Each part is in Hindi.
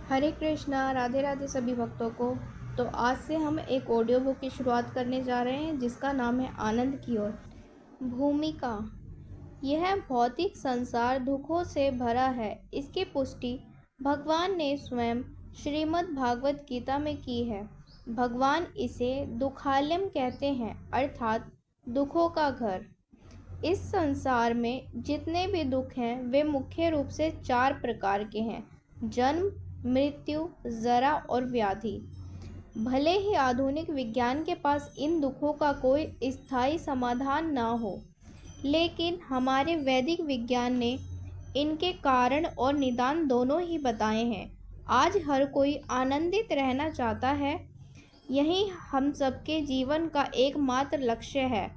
हरे कृष्णा, राधे राधे सभी भक्तों को। तो आज से हम एक ऑडियो बुक की शुरुआत करने जा रहे हैं जिसका नाम है आनंद की ओर। भूमिका। यह भौतिक संसार दुखों से भरा है, इसकी पुष्टि भगवान ने स्वयं श्रीमद् भागवत गीता में की है। भगवान इसे दुखालयम कहते हैं, अर्थात दुखों का घर। इस संसार में जितने भी दुख हैं वे मुख्य रूप से 4 प्रकार के हैं: जन्म, मृत्यु, जरा और व्याधि। भले ही आधुनिक विज्ञान के पास इन दुखों का कोई स्थायी समाधान ना हो, लेकिन हमारे वैदिक विज्ञान ने इनके कारण और निदान दोनों ही बताए हैं। आज हर कोई आनंदित रहना चाहता है, यही हम सबके जीवन का एकमात्र लक्ष्य है।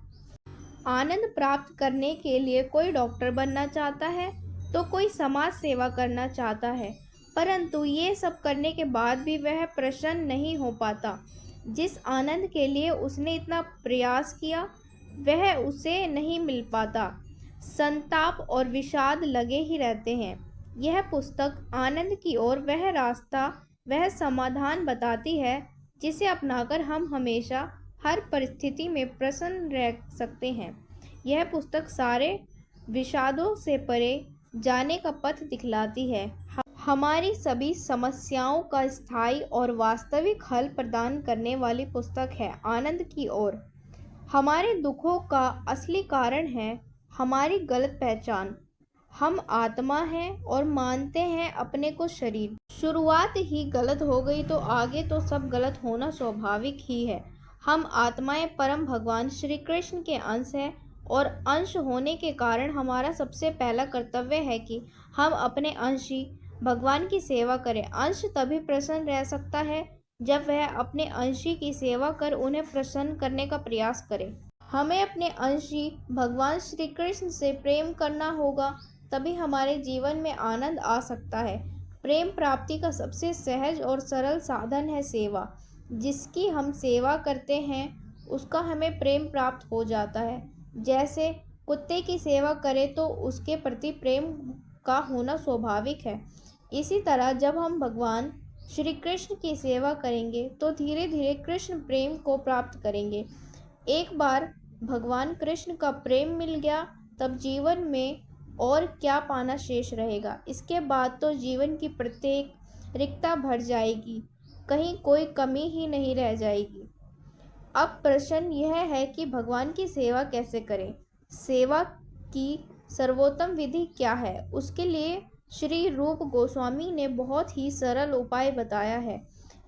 आनंद प्राप्त करने के लिए कोई डॉक्टर बनना चाहता है तो कोई समाज सेवा करना चाहता है, परंतु ये सब करने के बाद भी वह प्रसन्न नहीं हो पाता। जिस आनंद के लिए उसने इतना प्रयास किया वह उसे नहीं मिल पाता। संताप और विषाद लगे ही रहते हैं। यह पुस्तक आनंद की ओर वह रास्ता, वह समाधान बताती है जिसे अपनाकर हम हमेशा हर परिस्थिति में प्रसन्न रह सकते हैं। यह पुस्तक सारे विषादों से परे जाने का पथ दिखलाती है। हमारी सभी समस्याओं का स्थायी और वास्तविक हल प्रदान करने वाली पुस्तक है आनंद की ओर। हमारे दुखों का असली कारण है हमारी गलत पहचान। हम आत्मा हैं और मानते हैं अपने को शरीर। शुरुआत ही गलत हो गई तो आगे तो सब गलत होना स्वाभाविक ही है। हम आत्माएं परम भगवान श्री कृष्ण के अंश हैं और अंश होने के कारण हमारा सबसे पहला कर्तव्य है कि हम अपने अंशी भगवान की सेवा करें। अंश तभी प्रसन्न रह सकता है जब वह अपने अंशी की सेवा कर उन्हें प्रसन्न करने का प्रयास करे। हमें अपने अंशी भगवान श्री कृष्ण से प्रेम करना होगा, तभी हमारे जीवन में आनंद आ सकता है। प्रेम प्राप्ति का सबसे सहज और सरल साधन है सेवा। जिसकी हम सेवा करते हैं उसका हमें प्रेम प्राप्त हो जाता है। जैसे कुत्ते की सेवा करें तो उसके प्रति प्रेम का होना स्वाभाविक है, इसी तरह जब हम भगवान श्री कृष्ण की सेवा करेंगे तो धीरे धीरे कृष्ण प्रेम को प्राप्त करेंगे। एक बार भगवान कृष्ण का प्रेम मिल गया तब जीवन में और क्या पाना शेष रहेगा। इसके बाद तो जीवन की प्रत्येक रिक्तता भर जाएगी, कहीं कोई कमी ही नहीं रह जाएगी। अब प्रश्न यह है कि भगवान की सेवा कैसे करें। सेवा की सर्वोत्तम विधि क्या है, उसके लिए श्री रूप गोस्वामी ने बहुत ही सरल उपाय बताया है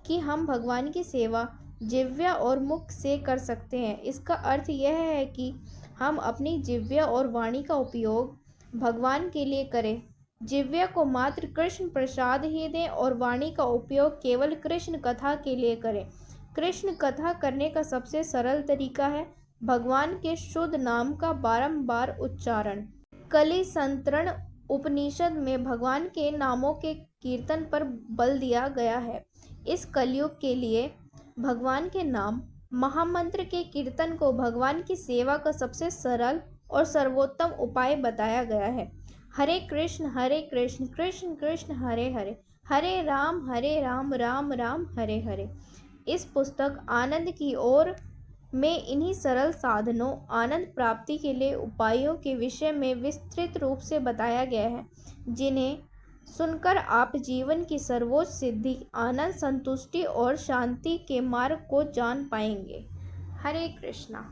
कि हम भगवान की सेवा जिह्वा और मुख से कर सकते हैं। इसका अर्थ यह है कि हम अपनी जिह्वा और वाणी का उपयोग भगवान के लिए करें। जिह्वा को मात्र कृष्ण प्रसाद ही दें और वाणी का उपयोग केवल कृष्ण कथा के लिए करें। कृष्ण कथा करने का सबसे सरल तरीका है भगवान के शुद्ध नाम का बारंबार उच्चारण। कलि संतरण उपनिषद में भगवान के नामों के कीर्तन पर बल दिया गया है। इस कलयुग के लिए भगवान के नाम महामंत्र के कीर्तन को भगवान की सेवा का सबसे सरल और सर्वोत्तम उपाय बताया गया है। हरे कृष्ण कृष्ण कृष्ण हरे हरे, हरे राम राम राम हरे हरे। इस पुस्तक आनंद की ओर में इन्हीं सरल साधनों आनंद प्राप्ति के लिए उपायों के विषय में विस्तृत रूप से बताया गया है, जिन्हें सुनकर आप जीवन की सर्वोच्च सिद्धि, आनंद, संतुष्टि और शांति के मार्ग को जान पाएंगे। हरे कृष्णा।